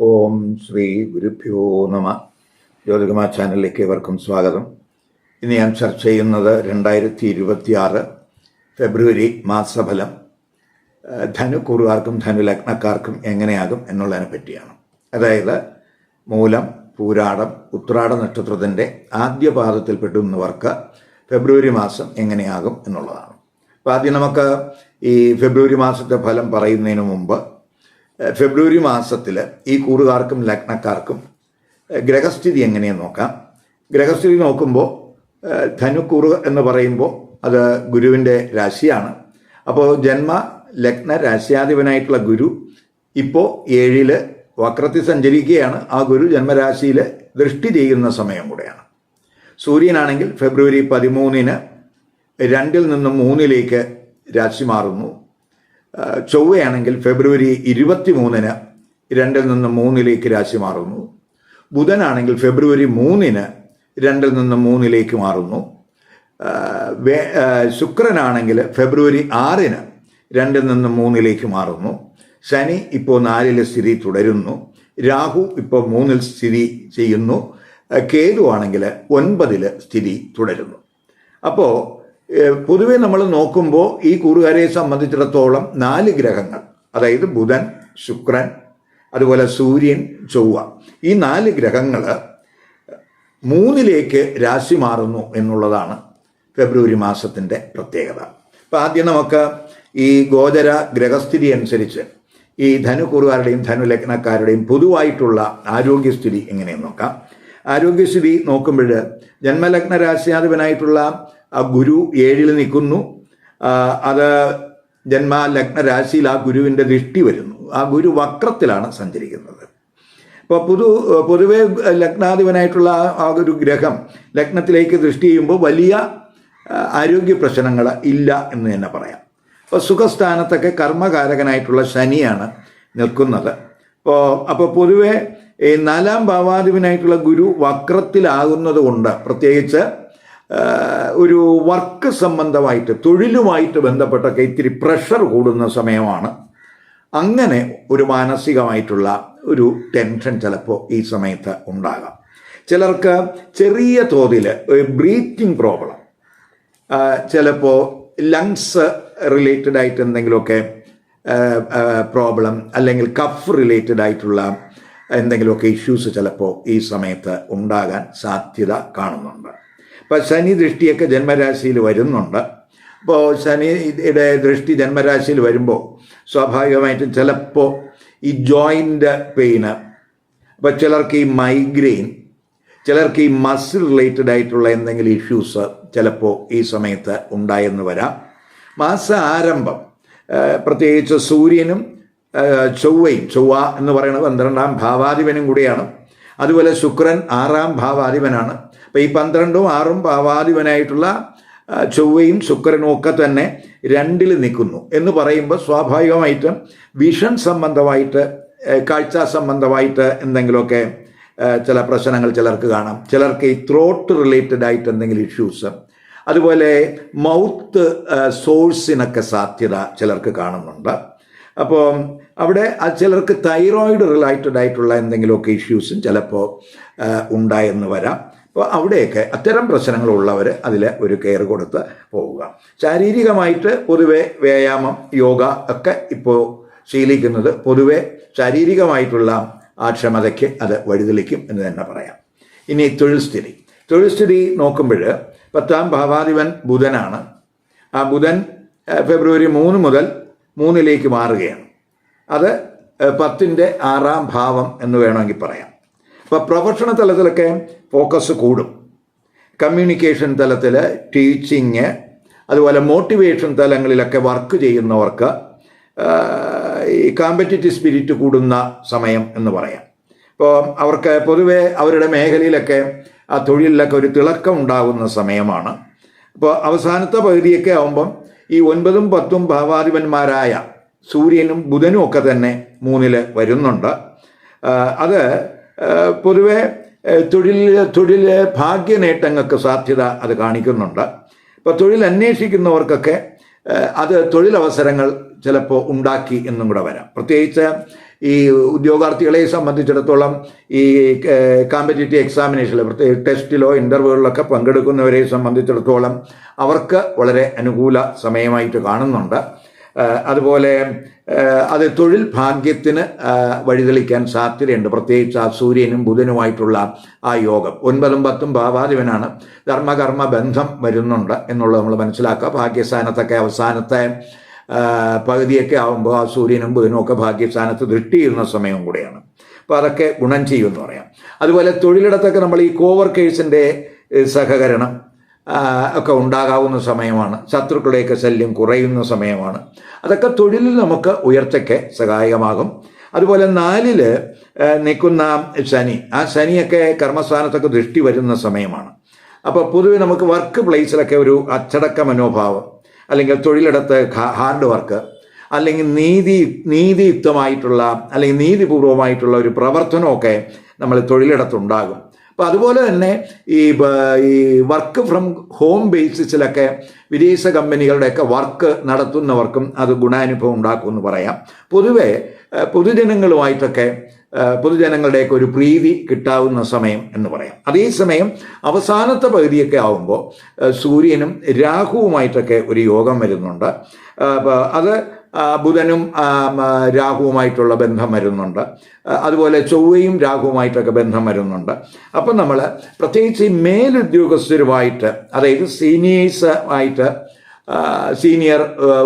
ഓം ശ്രീ ഗുരുഭ്യോ നമ. ജ്യോതികുമാ ചാനലിലേക്ക് ഏവർക്കും സ്വാഗതം. ഇന്ന് ഞാൻ ചർച്ച ചെയ്യുന്നത് 2026 ഫെബ്രുവരി മാസഫലം ധനുക്കൂറുകാർക്കും ധനുലഗ്നക്കാർക്കും എങ്ങനെയാകും എന്നുള്ളതിനെ പറ്റിയാണ്. അതായത് മൂലം, പൂരാടം, ഉത്രാട നക്ഷത്രത്തിൻ്റെ ആദ്യ പാദത്തിൽപ്പെടുന്നവർക്ക് ഫെബ്രുവരി മാസം എങ്ങനെയാകും എന്നുള്ളതാണ്. അപ്പോൾ ആദ്യം നമുക്ക് ഈ ഫെബ്രുവരി മാസത്തെ ഫലം പറയുന്നതിന് മുമ്പ് ഫെബ്രുവരി മാസത്തിൽ ഈ കൂറുകാർക്കും ലഗ്നക്കാർക്കും ഗ്രഹസ്ഥിതി എങ്ങനെയെന്ന് നോക്കാം. ഗ്രഹസ്ഥിതി നോക്കുമ്പോൾ ധനുക്കൂറ് എന്ന് പറയുമ്പോൾ അത് ഗുരുവിൻ്റെ രാശിയാണ്. അപ്പോൾ ജന്മ ലഗ്ന രാശ്യാധിപനായിട്ടുള്ള ഗുരു ഇപ്പോൾ 7 വക്രത്തിൽ സഞ്ചരിക്കുകയാണ്. ആ ഗുരു ജന്മരാശിയിൽ ദൃഷ്ടി ചെയ്യുന്ന സമയം കൂടെയാണ്. സൂര്യനാണെങ്കിൽ ഫെബ്രുവരി 13 2 നിന്ന് 3 രാശി മാറുന്നു. ചൊവ്വയാണെങ്കിൽ ഫെബ്രുവരി 23 2 നിന്ന് 3 രാശി മാറുന്നു. ബുധനാണെങ്കിൽ ഫെബ്രുവരി 3 2 നിന്ന് 3 മാറുന്നു. ശുക്രനാണെങ്കിൽ ഫെബ്രുവരി 6 2 നിന്ന് 3 മാറുന്നു. ശനി ഇപ്പോൾ 4 സ്ഥിതി തുടരുന്നു. രാഹു ഇപ്പോൾ 3 സ്ഥിതി ചെയ്യുന്നു. കേതു ആണെങ്കിൽ 9 സ്ഥിതി തുടരുന്നു. അപ്പോൾ പൊതുവെ നമ്മൾ നോക്കുമ്പോൾ ഈ കൂറുകാരെ സംബന്ധിച്ചിടത്തോളം 4 ഗ്രഹങ്ങൾ, അതായത് ബുധൻ, ശുക്രൻ, അതുപോലെ സൂര്യൻ, ചൊവ്വ, ഈ 4 ഗ്രഹങ്ങൾ 3 രാശി മാറുന്നു എന്നുള്ളതാണ് ഫെബ്രുവരി മാസത്തിൻ്റെ പ്രത്യേകത. അപ്പോൾ ആദ്യം നമുക്ക് ഈ ഗോചര ഗ്രഹസ്ഥിതി അനുസരിച്ച് ഈ ധനുക്കൂറുകാരുടെയും ധനുലഗ്നക്കാരുടെയും പൊതുവായിട്ടുള്ള ആരോഗ്യസ്ഥിതി എങ്ങനെയെന്ന് നോക്കാം. ആരോഗ്യസ്ഥിതി നോക്കുമ്പോൾ ജന്മലഗ്ന രാശ്യാധിപനായിട്ടുള്ള ആ ഗുരു 7 നിൽക്കുന്നു. അത് ജന്മലഗ്ന രാശിയിൽ ആ ഗുരുവിൻ്റെ ദൃഷ്ടി വരുന്നു. ആ ഗുരു വക്രത്തിലാണ് സഞ്ചരിക്കുന്നത്. അപ്പോൾ പൊതുവെ ലഗ്നാധിപനായിട്ടുള്ള ആ ഒരു ഗ്രഹം ലഗ്നത്തിലേക്ക് ദൃഷ്ടി ചെയ്യുമ്പോൾ വലിയ ആരോഗ്യ പ്രശ്നങ്ങൾ ഇല്ല എന്ന് തന്നെ പറയാം. അപ്പോൾ സുഖസ്ഥാനത്തൊക്കെ കർമ്മകാരകനായിട്ടുള്ള ശനിയാണ് നിൽക്കുന്നത്. അപ്പോൾ പൊതുവെ 4-ാം ഭാവാധിപനായിട്ടുള്ള ഗുരു വക്രത്തിലാകുന്നത് കൊണ്ട് പ്രത്യേകിച്ച് ഒരു വർക്ക് സംബന്ധമായിട്ട് തൊഴിലുമായിട്ട് ബന്ധപ്പെട്ടൊക്കെ ഇത്തിരി പ്രഷർ കൂടുന്ന സമയമാണ്. അങ്ങനെ ഒരു മാനസികമായിട്ടുള്ള ഒരു ടെൻഷൻ ചിലപ്പോൾ ഈ സമയത്ത് ഉണ്ടാകാം. ചിലർക്ക് ചെറിയ തോതിൽ ബ്രീത്തിങ് പ്രോബ്ലം, ചിലപ്പോൾ ലങ്സ് റിലേറ്റഡ് ആയിട്ട് എന്തെങ്കിലുമൊക്കെ പ്രോബ്ലം, അല്ലെങ്കിൽ കഫ് റിലേറ്റഡ് ആയിട്ടുള്ള എന്തെങ്കിലുമൊക്കെ ഇഷ്യൂസ് ചിലപ്പോൾ ഈ സമയത്ത് ഉണ്ടാകാൻ സാധ്യത കാണുന്നുണ്ട്. ഇപ്പോൾ ശനി ദൃഷ്ടിയൊക്കെ ജന്മരാശിയിൽ വരുന്നുണ്ട്. അപ്പോൾ ശനിയുടെ ദൃഷ്ടി ജന്മരാശിയിൽ വരുമ്പോൾ സ്വാഭാവികമായിട്ടും ചിലപ്പോൾ ഈ ജോയിൻ്റ് പെയിന്, അപ്പോൾ ചിലർക്ക് ഈ മൈഗ്രെയിൻ, ചിലർക്ക് ഈ മസിൽ റിലേറ്റഡ് ആയിട്ടുള്ള എന്തെങ്കിലും ഇഷ്യൂസ് ചിലപ്പോൾ ഈ സമയത്ത് ഉണ്ടായെന്ന് വരാം. മാസ ആരംഭം പ്രത്യേകിച്ച് സൂര്യനും ചൊവ്വയും, ചൊവ്വ എന്ന് പറയുന്നത് 12-ാം ഭാവാധിപനും കൂടിയാണ്. അതുപോലെ ശുക്രൻ 6-ാം ഭാവാധിപനാണ്. അപ്പോൾ ഈ 12ഉം 6ഉം ഭാവാധിപനായിട്ടുള്ള ചൊവ്വയും ശുക്രനും ഒക്കെ തന്നെ 2 നിൽക്കുന്നു എന്ന് പറയുമ്പോൾ സ്വാഭാവികമായിട്ടും വിഷൻ സംബന്ധമായിട്ട്, കാഴ്ച സംബന്ധമായിട്ട് എന്തെങ്കിലുമൊക്കെ ചില പ്രശ്നങ്ങൾ ചിലർക്ക് കാണാം. ചിലർക്ക് ഈ ത്രോട്ട് റിലേറ്റഡ് ആയിട്ട് എന്തെങ്കിലും ഇഷ്യൂസ്, അതുപോലെ മൗത്ത് സോഴ്സിനൊക്കെ സാധ്യത ചിലർക്ക് കാണുന്നുണ്ട്. അപ്പോൾ അവിടെ ചിലർക്ക് തൈറോയിഡ് റിലേറ്റഡ് ആയിട്ടുള്ള എന്തെങ്കിലുമൊക്കെ ഇഷ്യൂസും ചിലപ്പോൾ ഉണ്ടായെന്ന് വരാം. അപ്പോൾ അവിടെയൊക്കെ അത്തരം പ്രശ്നങ്ങളുള്ളവർ അതിൽ ഒരു കെയർ കൊടുത്ത് പോവുക. ശാരീരികമായിട്ട് പൊതുവെ വ്യായാമം, യോഗ ഒക്കെ ഇപ്പോൾ ശീലിക്കുന്നത് പൊതുവെ ശാരീരികമായിട്ടുള്ള ആ ക്ഷമതയ്ക്ക് അത് വഴിതെളിക്കും എന്ന് തന്നെ പറയാം. ഇനി തൊഴിൽ സ്ഥിതി നോക്കുമ്പോൾ 10-ാം ഭാവാധിപൻ ബുധനാണ്. ആ ബുധൻ ഫെബ്രുവരി 3 മുതൽ 3 മാറുകയാണ്. അത് 10ൻ്റെ 6-ാം ഭാവം എന്ന് വേണമെങ്കിൽ പറയാം. അപ്പോൾ പ്രൊഫഷണൽ തലത്തിലൊക്കെ ഫോക്കസ് കൂടും. കമ്മ്യൂണിക്കേഷൻ തലത്തിൽ, ടീച്ചിങ്, അതുപോലെ മോട്ടിവേഷൻ തലങ്ങളിലൊക്കെ വർക്ക് ചെയ്യുന്നവർക്ക് ഈ കോമ്പറ്റിറ്റീവ് സ്പിരിറ്റ് കൂടുന്ന സമയം എന്ന് പറയാം. ഇപ്പോൾ അവർക്ക് പൊതുവെ അവരുടെ മേഖലയിലൊക്കെ ആ തൊഴിലിലൊക്കെ ഒരു തിളക്കം ഉണ്ടാകുന്ന സമയമാണ്. അപ്പോൾ അവസാനത്തെ പകുതിയൊക്കെ ആകുമ്പം ഈ 9ഉം 10ഉം ഭാവാധിപന്മാരായ സൂര്യനും ബുധനും ഒക്കെ തന്നെ 3 വരുന്നുണ്ട്. അത് പൊതുവെ തൊഴിൽ ഭാഗ്യ നേട്ടങ്ങൾക്ക് സാധ്യത അത് കാണിക്കുന്നുണ്ട്. ഇപ്പോൾ തൊഴിൽ അന്വേഷിക്കുന്നവർക്കൊക്കെ അത് തൊഴിലവസരങ്ങൾ ചിലപ്പോൾ ഉണ്ടാക്കി എന്നും കൂടെ വരാം. പ്രത്യേകിച്ച് ഈ ഉദ്യോഗാർത്ഥികളെ സംബന്ധിച്ചിടത്തോളം ഈ കോമ്പറ്റേറ്റീവ് എക്സാമിനേഷനിൽ പ്രത്യേക ടെസ്റ്റിലോ ഇൻ്റർവ്യൂകളിലൊക്കെ പങ്കെടുക്കുന്നവരെ സംബന്ധിച്ചിടത്തോളം അവർക്ക് വളരെ അനുകൂല സമയമായിട്ട് കാണുന്നുണ്ട്. അതുപോലെ അത് തൊഴിൽ ഭാഗ്യത്തിന് വഴിതെളിക്കാൻ സാധ്യതയുണ്ട്. പ്രത്യേകിച്ച് ആ സൂര്യനും ബുധനുമായിട്ടുള്ള ആ യോഗം 9ഉം 10ഉം ഭാവാധിപനാണ്. ധർമ്മകർമ്മ ബന്ധം വരുന്നുണ്ട് എന്നുള്ളത് നമ്മൾ മനസ്സിലാക്കുക. ഭാഗ്യസ്ഥാനത്തൊക്കെ അവസാനത്തെ പകുതിയൊക്കെ ആകുമ്പോൾ ആ സൂര്യനും ബുധനും ഒക്കെ ഭാഗ്യസ്ഥാനത്ത് ദൃഷ്ടി ചെയ്യുന്ന സമയവും കൂടെയാണ്. അപ്പോൾ അതൊക്കെ ഗുണം ചെയ്യുമെന്ന് പറയാം. അതുപോലെ തൊഴിലിടത്തൊക്കെ നമ്മൾ ഈ കോവർക്കേഴ്സിൻ്റെ സഹകരണം ഒക്കെ ഉണ്ടാകാവുന്ന സമയമാണ്. ശത്രുക്കളുടെയൊക്കെ ശല്യം കുറയുന്ന സമയമാണ്. അതൊക്കെ തൊഴിലിൽ നമുക്ക് ഉയർച്ചയ്ക്ക് സഹായകമാകും. അതുപോലെ 4ൽ നിൽക്കുന്ന ശനി, ആ ശനിയൊക്കെ കർമ്മസ്ഥാനത്തൊക്കെ ദൃഷ്ടി വരുന്ന സമയമാണ്. അപ്പോൾ പൊതുവെ നമുക്ക് വർക്ക് പ്ലേസിലൊക്കെ ഒരു അച്ചടക്ക മനോഭാവം, അല്ലെങ്കിൽ തൊഴിലിടത്ത് ഹാർഡ് വർക്ക്, അല്ലെങ്കിൽ നീതിയുക്തമായിട്ടുള്ള അല്ലെങ്കിൽ നീതിപൂർവമായിട്ടുള്ള ഒരു പ്രവർത്തനമൊക്കെ നമ്മൾ തൊഴിലിടത്തുണ്ടാകും. അപ്പോൾ അതുപോലെ തന്നെ ഈ വർക്ക് ഫ്രം ഹോം ബേസിസിലൊക്കെ വിദേശ കമ്പനികളുടെയൊക്കെ വർക്ക് നടത്തുന്നവർക്കും അത് ഗുണാനുഭവം ഉണ്ടാക്കുമെന്ന് പറയാം. പൊതുവെ പൊതുജനങ്ങളുടെയൊക്കെ ഒരു പ്രീതി കിട്ടാവുന്ന സമയം എന്ന് പറയാം. അതേസമയം അവസാനത്തെ പകുതിയൊക്കെ ആവുമ്പോൾ സൂര്യനും രാഹുവുമായിട്ടൊക്കെ ഒരു യോഗം വരുന്നുണ്ട്. അത് ബുധനും രാഹുവുമായിട്ടുള്ള ബന്ധം വരുന്നുണ്ട്. അതുപോലെ ചൊവ്വയും രാഹുവുമായിട്ടൊക്കെ ബന്ധം വരുന്നുണ്ട്. അപ്പം നമ്മൾ പ്രത്യേകിച്ച് ഈ മേലുദ്യോഗസ്ഥരുമായിട്ട്, അതായത് സീനിയർ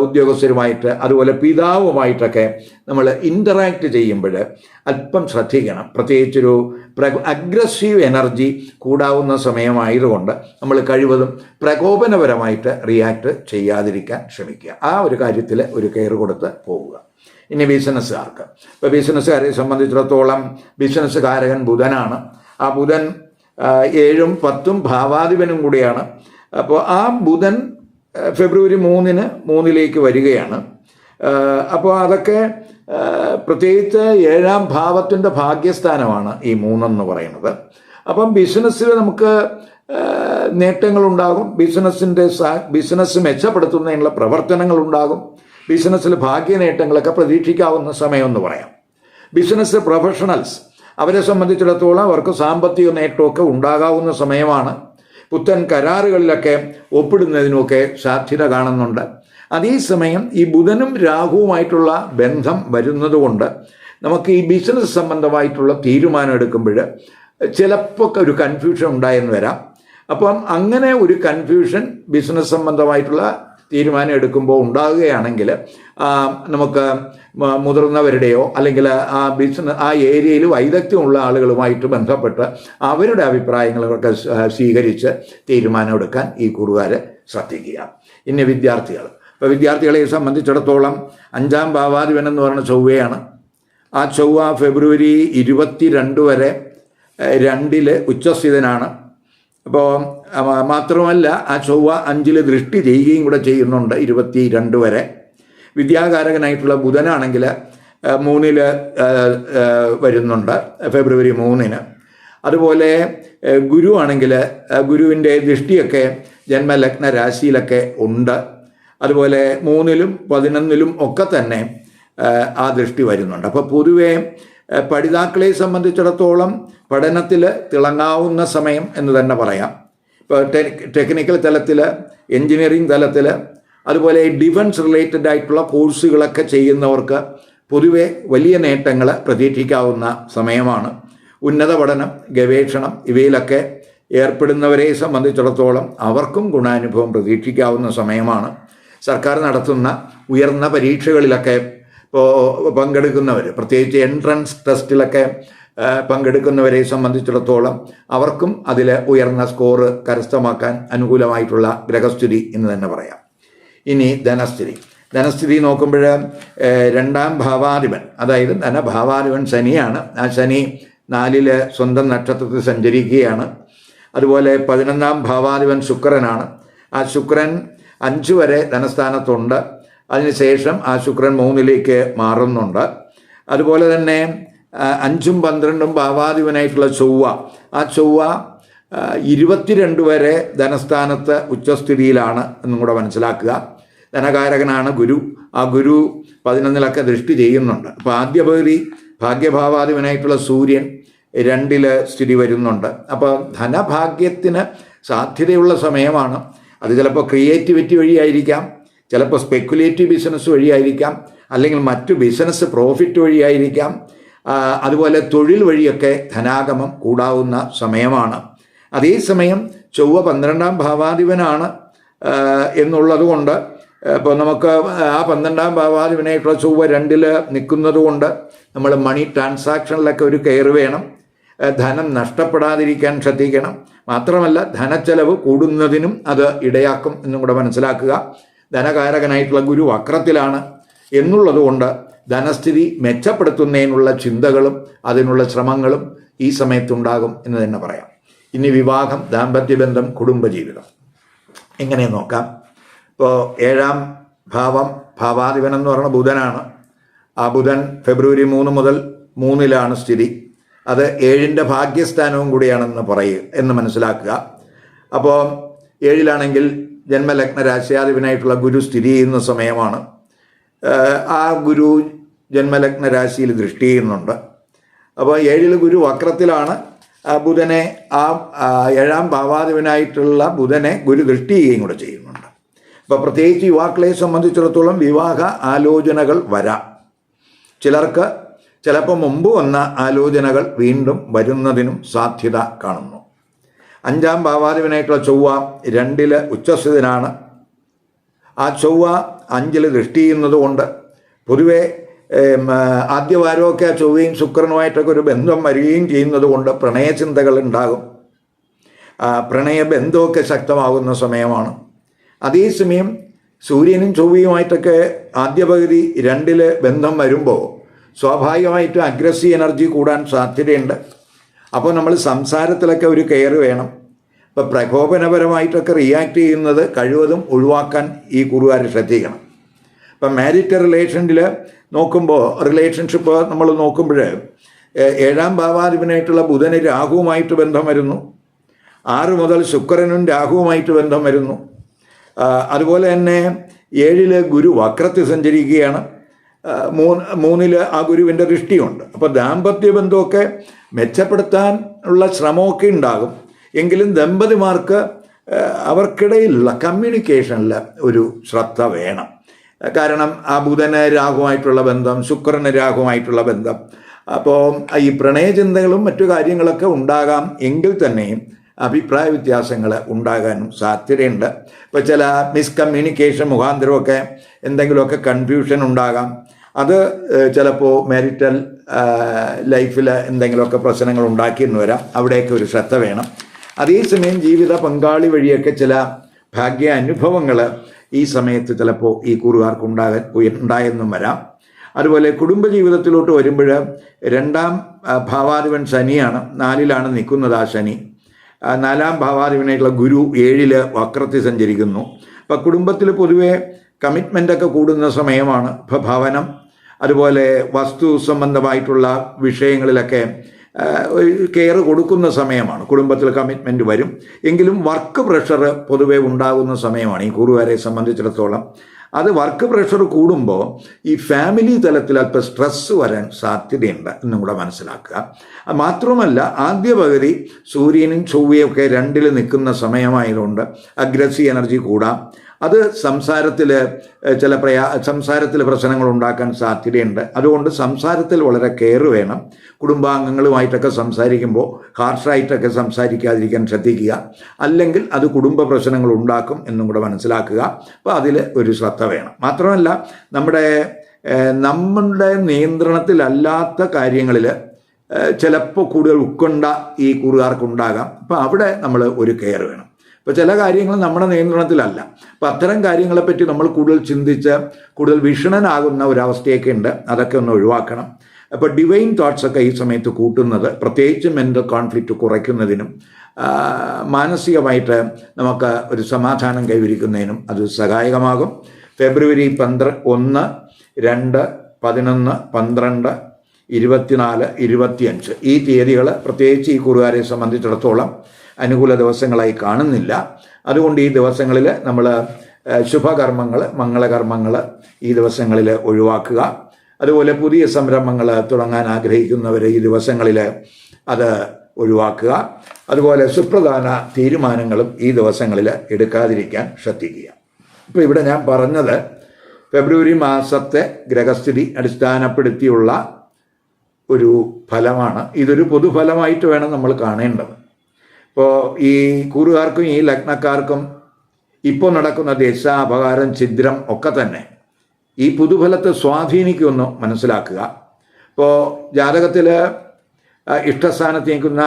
ഉദ്യോഗസ്ഥരുമായിട്ട്, അതുപോലെ പിതാവുമായിട്ടൊക്കെ നമ്മൾ ഇൻ്ററാക്ട് ചെയ്യുമ്പോൾ അല്പം ശ്രദ്ധിക്കണം. പ്രത്യേകിച്ചൊരു അഗ്രസീവ് എനർജി കൂടാവുന്ന സമയമായതുകൊണ്ട് നമ്മൾ കഴിവതും പ്രകോപനപരമായിട്ട് റിയാക്ട് ചെയ്യാതിരിക്കാൻ ശ്രമിക്കുക. ആ ഒരു കാര്യത്തിൽ ഒരു കെയർ കൊടുത്ത് പോവുക. ഇനി ബിസിനസ്സുകാർക്ക്, ഇപ്പോൾ ബിസിനസ്സുകാരെ സംബന്ധിച്ചിടത്തോളം ബിസിനസ്സുകാരകൻ ബുധനാണ്. ആ ബുധൻ 7ഉം 10ഉം ഭാവാധിപനും കൂടിയാണ്. അപ്പോൾ ആ ബുധൻ ഫെബ്രുവരി 3-ലേക്ക് വരികയാണ്. അപ്പോൾ അതൊക്കെ പ്രത്യേകിച്ച് 7ാം ഭാവത്തിൻ്റെ ഭാഗ്യസ്ഥാനമാണ് ഈ 3 എന്ന് പറയുന്നത്. അപ്പം ബിസിനസ്സിൽ നമുക്ക് നേട്ടങ്ങളുണ്ടാകും. ബിസിനസ് മെച്ചപ്പെടുത്തുന്നതിനുള്ള പ്രവർത്തനങ്ങളുണ്ടാകും. ബിസിനസ്സിൽ ഭാഗ്യ നേട്ടങ്ങളൊക്കെ പ്രതീക്ഷിക്കാവുന്ന സമയമെന്ന് പറയാം. ബിസിനസ് പ്രൊഫഷണൽസ്, അവരെ സംബന്ധിച്ചിടത്തോളം അവർക്ക് സാമ്പത്തിക നേട്ടമൊക്കെ ഉണ്ടാകാവുന്ന സമയമാണ്. പുത്തൻ കരാറുകളിലൊക്കെ ഒപ്പിടുന്നതിനുമൊക്കെ സാധ്യത കാണുന്നുണ്ട്. അതേസമയം ഈ ബുധനും രാഹുവുമായിട്ടുള്ള ബന്ധം വരുന്നതുകൊണ്ട് നമുക്ക് ഈ ബിസിനസ് സംബന്ധമായിട്ടുള്ള തീരുമാനം എടുക്കുമ്പോൾ ചിലപ്പോൾ ഒരു കൺഫ്യൂഷൻ ഉണ്ടായെന്ന് വരാം. അപ്പം അങ്ങനെ ഒരു കൺഫ്യൂഷൻ ബിസിനസ് സംബന്ധമായിട്ടുള്ള തീരുമാനം എടുക്കുമ്പോൾ ഉണ്ടാകുകയാണെങ്കിൽ നമുക്ക് മുതിർന്നവരുടെയോ അല്ലെങ്കിൽ ആ ഏരിയയിൽ വൈദഗ്ധ്യമുള്ള ആളുകളുമായിട്ട് ബന്ധപ്പെട്ട് അവരുടെ അഭിപ്രായങ്ങളൊക്കെ സ്വീകരിച്ച് തീരുമാനമെടുക്കാൻ ഈ കൂറുകാർ ശ്രദ്ധിക്കുക. ഇനി വിദ്യാർത്ഥികൾ, ഇപ്പോൾ വിദ്യാർത്ഥികളെ സംബന്ധിച്ചിടത്തോളം 5ാം ഭാവാധിപൻ എന്ന് പറയുന്ന ചൊവ്വയാണ്. ആ ചൊവ്വ ഫെബ്രുവരി 22 വരെ 2ൽ ഉച്ചസ്ഥിതനാണ്. അപ്പോൾ മാത്രമല്ല ആ ചൊവ്വ 5ൽ ദൃഷ്ടി ചെയ്യുകയും കൂടെ ചെയ്യുന്നുണ്ട് 22 വരെ. വിദ്യാകാരകനായിട്ടുള്ള ബുധനാണെങ്കിൽ 3ൽ വരുന്നുണ്ട് ഫെബ്രുവരി 3-ന്. അതുപോലെ ഗുരു ആണെങ്കിൽ ഗുരുവിൻ്റെ ദൃഷ്ടിയൊക്കെ ജന്മലഗ്ന രാശിയിലൊക്കെ ഉണ്ട്. അതുപോലെ 3ലും 11ലും ഒക്കെ തന്നെ ആ ദൃഷ്ടി വരുന്നുണ്ട്. അപ്പോൾ പൊതുവെ പഠിതാക്കളെ സംബന്ധിച്ചിടത്തോളം പഠനത്തിൽ തിളങ്ങാവുന്ന സമയം എന്ന് തന്നെ പറയാം. ഇപ്പോൾ ടെക്നിക്കൽ തലത്തിൽ, എൻജിനീയറിംഗ് തലത്തിൽ, അതുപോലെ ഡിഫൻസ് റിലേറ്റഡ് ആയിട്ടുള്ള കോഴ്സുകളൊക്കെ ചെയ്യുന്നവർക്ക് പൊതുവെ വലിയ നേട്ടങ്ങൾ പ്രതീക്ഷിക്കാവുന്ന സമയമാണ്. ഉന്നത പഠനം, ഗവേഷണം ഇവയിലൊക്കെ ഏർപ്പെടുന്നവരെ സംബന്ധിച്ചിടത്തോളം അവർക്കും ഗുണാനുഭവം പ്രതീക്ഷിക്കാവുന്ന സമയമാണ്. സർക്കാർ നടത്തുന്ന ഉയർന്ന പരീക്ഷകളിലൊക്കെ പങ്കെടുക്കുന്നവർ, പ്രത്യേകിച്ച് എൻട്രൻസ് ടെസ്റ്റിലൊക്കെ പങ്കെടുക്കുന്നവരെ സംബന്ധിച്ചിടത്തോളം അവർക്കും അതിൽ ഉയർന്ന സ്കോർ കരസ്ഥമാക്കാൻ അനുകൂലമായിട്ടുള്ള ഗ്രഹസ്ഥിതി എന്ന് തന്നെ പറയാം. ഇനി ധനസ്ഥിതി നോക്കുമ്പോൾ 2ാം ഭാവാധിപൻ, അതായത് ധനഭാവാധിപൻ ശനിയാണ്. ആ ശനി 4ൽ സ്വന്തം നക്ഷത്രത്തിൽ സഞ്ചരിക്കുകയാണ്. അതുപോലെ 11ാം ഭാവാധിപൻ ശുക്രനാണ്. ആ ശുക്രൻ 5 വരെ ധനസ്ഥാനത്തുണ്ട്. അതിനുശേഷം ആ ശുക്രൻ 3ലേക്ക് മാറുന്നുണ്ട്. അതുപോലെ തന്നെ 5ഉം 12ഉം ഭാവാധിപനായിട്ടുള്ള ചൊവ്വ, ആ ചൊവ്വ 22 വരെ ധനസ്ഥാനത്ത് ഉച്ചസ്ഥിതിയിലാണ് എന്നും കൂടെ മനസ്സിലാക്കുക. ധനകാരകനാണ് ഗുരു. ആ ഗുരു 11ലൊക്കെ ദൃഷ്ടി ചെയ്യുന്നുണ്ട്. അപ്പോൾ ആദ്യ പകുതി ഭാഗ്യഭാവാധിപനായിട്ടുള്ള സൂര്യൻ 2 സ്ഥിതി വരുന്നുണ്ട്. അപ്പോൾ ധനഭാഗ്യത്തിന് സാധ്യതയുള്ള സമയമാണ്. അത് ചിലപ്പോൾ ക്രിയേറ്റിവിറ്റി വഴിയായിരിക്കാം, ചിലപ്പോൾ സ്പെക്കുലേറ്റീവ് ബിസിനസ് വഴിയായിരിക്കാം, അല്ലെങ്കിൽ മറ്റു ബിസിനസ് പ്രോഫിറ്റ് വഴിയായിരിക്കാം. അതുപോലെ തൊഴിൽ വഴിയൊക്കെ ധനാഗമം കൂടാവുന്ന സമയമാണ്. അതേസമയം ചൊവ്വ 12ാം ഭാവാധിപനാണ് എന്നുള്ളത് കൊണ്ട് ഇപ്പോൾ നമുക്ക് ആ 12ാം ഭാവാധിപനായിട്ടുള്ള ചൊവ്വ 2 നിൽക്കുന്നത് കൊണ്ട് നമ്മൾ മണി ട്രാൻസാക്ഷനിലൊക്കെ ഒരു കെയർ വേണം. ധനം നഷ്ടപ്പെടാതിരിക്കാൻ ശ്രദ്ധിക്കണം. മാത്രമല്ല ധനച്ചെലവ് കൂടുന്നതിനും അത് ഇടയാക്കും എന്നും കൂടെ മനസ്സിലാക്കുക. ധനകാരകനായിട്ടുള്ള ഗുരു വക്രത്തിലാണ് എന്നുള്ളത് കൊണ്ട് ധനസ്ഥിതി മെച്ചപ്പെടുത്തുന്നതിനുള്ള ചിന്തകളും അതിനുള്ള ശ്രമങ്ങളും ഈ സമയത്തുണ്ടാകും എന്ന് തന്നെ പറയാം. ഇനി വിവാഹം, ദാമ്പത്യബന്ധം, കുടുംബജീവിതം എങ്ങനെ നോക്കാം. ഇപ്പോൾ 7ാം ഭാവം ഭാവാധിപൻ എന്ന് പറയുന്ന ബുധനാണ്. ആ ബുധൻ ഫെബ്രുവരി 3 മുതൽ 3 സ്ഥിതി. അത് 7ന്റെ ഭാഗ്യസ്ഥാനവും കൂടിയാണെന്ന് എന്ന് മനസ്സിലാക്കുക. അപ്പോൾ 7 ജന്മലഗ്ന രാശിയാധിപനായിട്ടുള്ള ഗുരു സ്ഥിതി ചെയ്യുന്ന സമയമാണ്. ആ ഗുരു ജന്മലഗ്ന രാശിയിൽ ദൃഷ്ടി ചെയ്യുന്നുണ്ട്. അപ്പോൾ 7 ഗുരു വക്രത്തിലാണ്. ബുധനെ 7ാം ഭാവാധിപനായിട്ടുള്ള ബുധനെ ഗുരു ദൃഷ്ടി ചെയ്യുകയും കൂടെ ചെയ്യുന്നുണ്ട്. അപ്പോൾ പ്രത്യേകിച്ച് യുവാക്കളെ സംബന്ധിച്ചിടത്തോളം വിവാഹ ആലോചനകൾ വരാം. ചിലർക്ക് ചിലപ്പോൾ മുമ്പ് വന്ന ആലോചനകൾ വീണ്ടും വരുന്നതിനും സാധ്യത കാണുന്നു. 5ാം ഭാവാധിപനായിട്ടുള്ള ചൊവ്വ 2 ഉച്ചസ്ഥിതനാണ്. ആ ചൊവ്വ 5 ദൃഷ്ടി ചെയ്യുന്നത് കൊണ്ട് പൊതുവെ ആദ്യവാരമൊക്കെ ചൊവ്വയും ശുക്രനുമായിട്ടൊക്കെ ഒരു ബന്ധം വരികയും ചെയ്യുന്നത് കൊണ്ട് പ്രണയചിന്തകൾ ഉണ്ടാകും. പ്രണയബന്ധമൊക്കെ ശക്തമാകുന്ന സമയമാണ്. അതേസമയം സൂര്യനും ചൊവ്വയുമായിട്ടൊക്കെ ആദ്യ പകുതി 2 ബന്ധം വരുമ്പോൾ സ്വാഭാവികമായിട്ടും അഗ്രസീവ് എനർജി കൂടാൻ സാധ്യതയുണ്ട്. അപ്പോൾ നമ്മൾ സംസാരത്തിലൊക്കെ ഒരു കെയർ വേണം. ഇപ്പോൾ പ്രകോപനപരമായിട്ടൊക്കെ റിയാക്ട് ചെയ്യുന്നത് കഴിവതും ഒഴിവാക്കാൻ ഈ കുറുകാർ ശ്രദ്ധിക്കണം. ഇപ്പം മാരിറ്റൽ റിലേഷനിൽ നോക്കുമ്പോൾ റിലേഷൻഷിപ്പ് നമ്മൾ നോക്കുമ്പോൾ 7ാം ഭാവാധിപനായിട്ടുള്ള ബുധന് രാഹുവുമായിട്ട് ബന്ധം വരുന്നു. 6 മുതൽ ശുക്രനും രാഹുവുമായിട്ട് ബന്ധം വരുന്നു. അതുപോലെ തന്നെ 7 ഗുരു വക്രത്തിൽ സഞ്ചരിക്കുകയാണ്. 3 ആ ഗുരുവിൻ്റെ ദൃഷ്ടിയുണ്ട്. അപ്പോൾ ദാമ്പത്യ ബന്ധമൊക്കെ മെച്ചപ്പെടുത്താൻ ഉള്ള ശ്രമമൊക്കെ ഉണ്ടാകും. എങ്കിലും ദമ്പതിമാർക്ക് അവർക്കിടയിലുള്ള കമ്മ്യൂണിക്കേഷനിൽ ഒരു ശ്രദ്ധ വേണം. കാരണം ആ ബുധന് രാഹുവായിട്ടുള്ള ബന്ധം, ശുക്രന് രാഹുവായിട്ടുള്ള ബന്ധം, അപ്പോൾ ഈ പ്രണയചിന്തകളും മറ്റു കാര്യങ്ങളൊക്കെ ഉണ്ടാകാം. എങ്കിൽ തന്നെയും അഭിപ്രായ വ്യത്യാസങ്ങൾ ഉണ്ടാകാനും സാധ്യതയുണ്ട്. ഇപ്പോൾ ചില മിസ്കമ്മ്യൂണിക്കേഷൻ മുഖാന്തരമൊക്കെ എന്തെങ്കിലുമൊക്കെ കൺഫ്യൂഷൻ ഉണ്ടാകാം. അത് ചിലപ്പോൾ മാരിറ്റൽ ലൈഫിൽ എന്തെങ്കിലുമൊക്കെ പ്രശ്നങ്ങൾ ഉണ്ടാക്കിയെന്ന് വരാം. അവിടെയൊക്കെ ഒരു ശ്രദ്ധ വേണം. അതേസമയം ജീവിത പങ്കാളി വഴിയൊക്കെ ചില ഭാഗ്യ അനുഭവങ്ങൾ ഈ സമയത്ത് ചിലപ്പോൾ ഈ കൂറുകാർക്ക് ഉണ്ടായെന്നും വരാം. അതുപോലെ കുടുംബജീവിതത്തിലോട്ട് വരുമ്പോൾ 2ാം ഭാവാധിപൻ ശനിയാണ്. 4 നിൽക്കുന്നത് ആ ശനി. 4ാം ഭാവാധിപനായിട്ടുള്ള ഗുരു 7 വക്രത്തിൽ സഞ്ചരിക്കുന്നു. അപ്പം കുടുംബത്തിൽ പൊതുവെ കമ്മിറ്റ്മെൻ്റൊക്കെ കൂടുന്ന സമയമാണ്. ഇപ്പം ഭവനം, അതുപോലെ വസ്തു സംബന്ധമായിട്ടുള്ള വിഷയങ്ങളിലൊക്കെ കെയർ കൊടുക്കുന്ന സമയമാണ്. കുടുംബത്തിൽ കമ്മിറ്റ്മെൻറ്റ് വരും. എങ്കിലും വർക്ക് പ്രഷർ പൊതുവെ ഉണ്ടാകുന്ന സമയമാണ് ഈ കൂറുകാരെ സംബന്ധിച്ചിടത്തോളം. അത് വർക്ക് പ്രഷർ കൂടുമ്പോൾ ഈ ഫാമിലി തലത്തിൽ അല്പം സ്ട്രെസ്സ് വരാൻ സാധ്യതയുണ്ട് എന്നും കൂടെ മനസ്സിലാക്കുക. മാത്രമല്ല ആദ്യ പകുതി സൂര്യനും ചൊവ്വയൊക്കെ 2 നിൽക്കുന്ന സമയമായതുകൊണ്ട് അഗ്രസീവ് എനർജി കൂടാം. അത് സംസാരത്തിൽ സംസാരത്തിൽ പ്രശ്നങ്ങൾ ഉണ്ടാക്കാൻ സാധ്യതയുണ്ട്. അതുകൊണ്ട് സംസാരത്തിൽ വളരെ കെയർ വേണം. കുടുംബാംഗങ്ങളുമായിട്ടൊക്കെ സംസാരിക്കുമ്പോൾ ഹാർഷായിട്ടൊക്കെ സംസാരിക്കാതിരിക്കാൻ ശ്രദ്ധിക്കുക. അല്ലെങ്കിൽ അത് കുടുംബ പ്രശ്നങ്ങൾ ഉണ്ടാക്കും എന്നും കൂടെ മനസ്സിലാക്കുക. അപ്പോൾ അതിൽ ഒരു ശ്രദ്ധ വേണം. മാത്രമല്ല നമ്മളുടെ നിയന്ത്രണത്തിലല്ലാത്ത കാര്യങ്ങളിൽ ചിലപ്പോൾ കൂടുതൽ ഉത്കണ്ഠ ഈ കൂറുകാർക്കുണ്ടാകാം. അപ്പോൾ അവിടെ നമ്മൾ ഒരു കെയർ വേണം. ഇപ്പോൾ ചില കാര്യങ്ങൾ നമ്മുടെ നിയന്ത്രണത്തിലല്ല. അപ്പം അത്തരം കാര്യങ്ങളെപ്പറ്റി നമ്മൾ കൂടുതൽ ചിന്തിച്ച് കൂടുതൽ വിഷണനാകുന്ന ഒരവസ്ഥയൊക്കെ ഉണ്ട്. അതൊക്കെ ഒന്ന് ഒഴിവാക്കണം. അപ്പോൾ ഡിവൈൻ തോട്ട്സൊക്കെ ഈ സമയത്ത് കൂട്ടുന്നത് പ്രത്യേകിച്ച് മെൻ്റൽ കോൺഫ്ലിക്റ്റ് കുറയ്ക്കുന്നതിനും മാനസികമായിട്ട് നമുക്ക് ഒരു സമാധാനം കൈവരിക്കുന്നതിനും അത് സഹായകമാകും. ഫെബ്രുവരി 1, 2, 11, 12, 24, 25 ഈ തീയതികൾ പ്രത്യേകിച്ച് ഈ കൂറുകാരെ സംബന്ധിച്ചിടത്തോളം അനുകൂല ദിവസങ്ങളായി കാണുന്നില്ല. അതുകൊണ്ട് ഈ ദിവസങ്ങളിൽ നമ്മൾ ശുഭകർമ്മങ്ങൾ, മംഗളകർമ്മങ്ങൾ ഈ ദിവസങ്ങളിൽ ഒഴിവാക്കുക. അതുപോലെ പുതിയ സംരംഭങ്ങൾ തുടങ്ങാൻ ആഗ്രഹിക്കുന്നവർ ഈ ദിവസങ്ങളിൽ അത് ഒഴിവാക്കുക. അതുപോലെ സുപ്രധാന തീരുമാനങ്ങളും ഈ ദിവസങ്ങളിൽ എടുക്കാതിരിക്കാൻ ശ്രദ്ധിക്കുക. ഇപ്പോൾ ഇവിടെ ഞാൻ പറഞ്ഞത് ഫെബ്രുവരി മാസത്തെ ഗ്രഹസ്ഥിതി അടിസ്ഥാനപ്പെടുത്തിയുള്ള ഒരു ഫലമാണ്. ഇതൊരു പൊതുഫലമായിട്ട് വേണം നമ്മൾ കാണേണ്ടത്. ഇപ്പോൾ ഈ കൂറുകാർക്കും ഈ ലഗ്നക്കാർക്കും ഇപ്പോൾ നടക്കുന്ന ദശ, അപകാരം, ഛിദ്രം ഒക്കെ തന്നെ ഈ പൊതുഫലത്തെ സ്വാധീനിക്കുമെന്ന് മനസ്സിലാക്കുക. ഇപ്പോൾ ജാതകത്തിൽ ഇഷ്ടസ്ഥാനത്ത് നിൽക്കുന്ന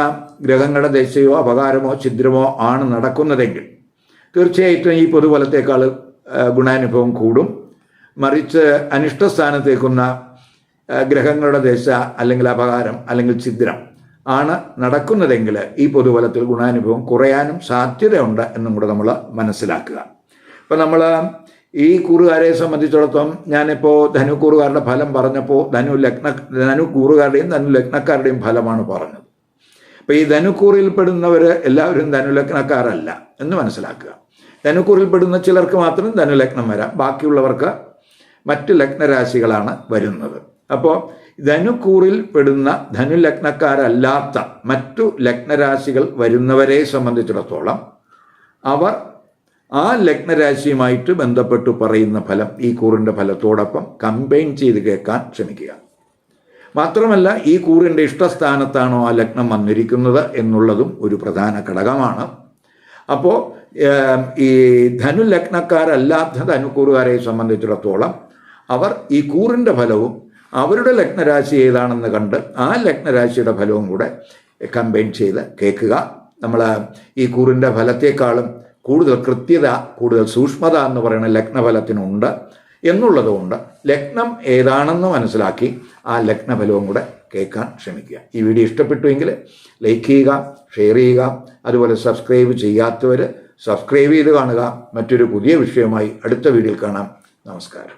ഗ്രഹങ്ങളുടെ ദശയോ അപകാരമോ ഛിദ്രമോ ആണ് നടക്കുന്നതെങ്കിൽ തീർച്ചയായിട്ടും ഈ പൊതുഫലത്തേക്കാൾ ഗുണാനുഭവം കൂടും. മറിച്ച് അനിഷ്ടസ്ഥാനത്തേക്കുന്ന ഗ്രഹങ്ങളുടെ ദശ അല്ലെങ്കിൽ അപകാരം അല്ലെങ്കിൽ ഛിദ്രം ആണ് നടക്കുന്നതെങ്കിൽ ഈ പൊതുഫലത്തിൽ ഗുണാനുഭവം കുറയാനും സാധ്യതയുണ്ട് എന്നും കൂടെ നമ്മൾ മനസ്സിലാക്കുക. ഇപ്പം നമ്മൾ ഈ കൂറുകാരെ സംബന്ധിച്ചിടത്തോളം ഞാനിപ്പോൾ ധനു കൂറുകാരുടെ ഫലം പറഞ്ഞപ്പോൾ ധനു കൂറുകാരുടെയും ധനു ലഗ്നക്കാരുടെയും ഫലമാണ് പറഞ്ഞത്. അപ്പോൾ ഈ ധനുക്കൂറിൽപ്പെടുന്നവർ എല്ലാവരും ധനുലഗ്നക്കാരല്ല എന്ന് മനസ്സിലാക്കുക. ധനുക്കൂറിൽപ്പെടുന്ന ചിലർക്ക് മാത്രം ധനുലഗ്നം വരാം, ബാക്കിയുള്ളവർക്ക് മറ്റ് ലഗ്നരാശികളാണ് വരുന്നത്. അപ്പോൾ ധനുക്കൂറിൽ പെടുന്ന ധനുലഗ്നക്കാരല്ലാത്ത മറ്റു ലഗ്നരാശികൾ വരുന്നവരെ സംബന്ധിച്ചിടത്തോളം അവർ ആ ലഗ്നരാശിയുമായിട്ട് ബന്ധപ്പെട്ട് പറയുന്ന ഫലം ഈ കൂറിൻ്റെ ഫലത്തോടൊപ്പം കമ്പൈൻ ചെയ്ത് കേൾക്കാൻ ശ്രമിക്കുക. മാത്രമല്ല ഈ കൂറിൻ്റെ ഇഷ്ടസ്ഥാനത്താണോ ആ ലഗ്നം വന്നിരിക്കുന്നത് എന്നുള്ളതും ഒരു പ്രധാന ഘടകമാണ്. അപ്പോൾ ഈ ധനുലഗ്നക്കാരല്ലാത്ത ധനുക്കൂറുകാരെ സംബന്ധിച്ചിടത്തോളം അവർ ഈ കൂറിൻ്റെ ഫലവും അവരുടെ ലഗ്നരാശി ഏതാണെന്ന് കണ്ട് ആ ലഗ്നരാശിയുടെ ഫലവും കൂടെ കമ്പൈൻ ചെയ്ത് കേൾക്കുക. നമ്മൾ ഈ കൂറിൻ്റെ ഫലത്തെക്കാളും കൂടുതൽ കൃത്യത, കൂടുതൽ സൂക്ഷ്മത എന്ന് പറയുന്ന ലഗ്നഫലത്തിനുണ്ട് എന്നുള്ളതുകൊണ്ട് ലഗ്നം ഏതാണെന്ന് മനസ്സിലാക്കി ആ ലഗ്നഫലവും കൂടെ കേൾക്കാൻ ശ്രമിക്കുക. ഈ വീഡിയോ ഇഷ്ടപ്പെട്ടുവെങ്കിൽ ലൈക്ക് ചെയ്യുക, ഷെയർ ചെയ്യുക. അതുപോലെ സബ്സ്ക്രൈബ് ചെയ്യാത്തവർ സബ്സ്ക്രൈബ് ചെയ്ത് കാണുക. മറ്റൊരു പുതിയ വിഷയവുമായി അടുത്ത വീഡിയോയിൽ കാണാം. നമസ്കാരം.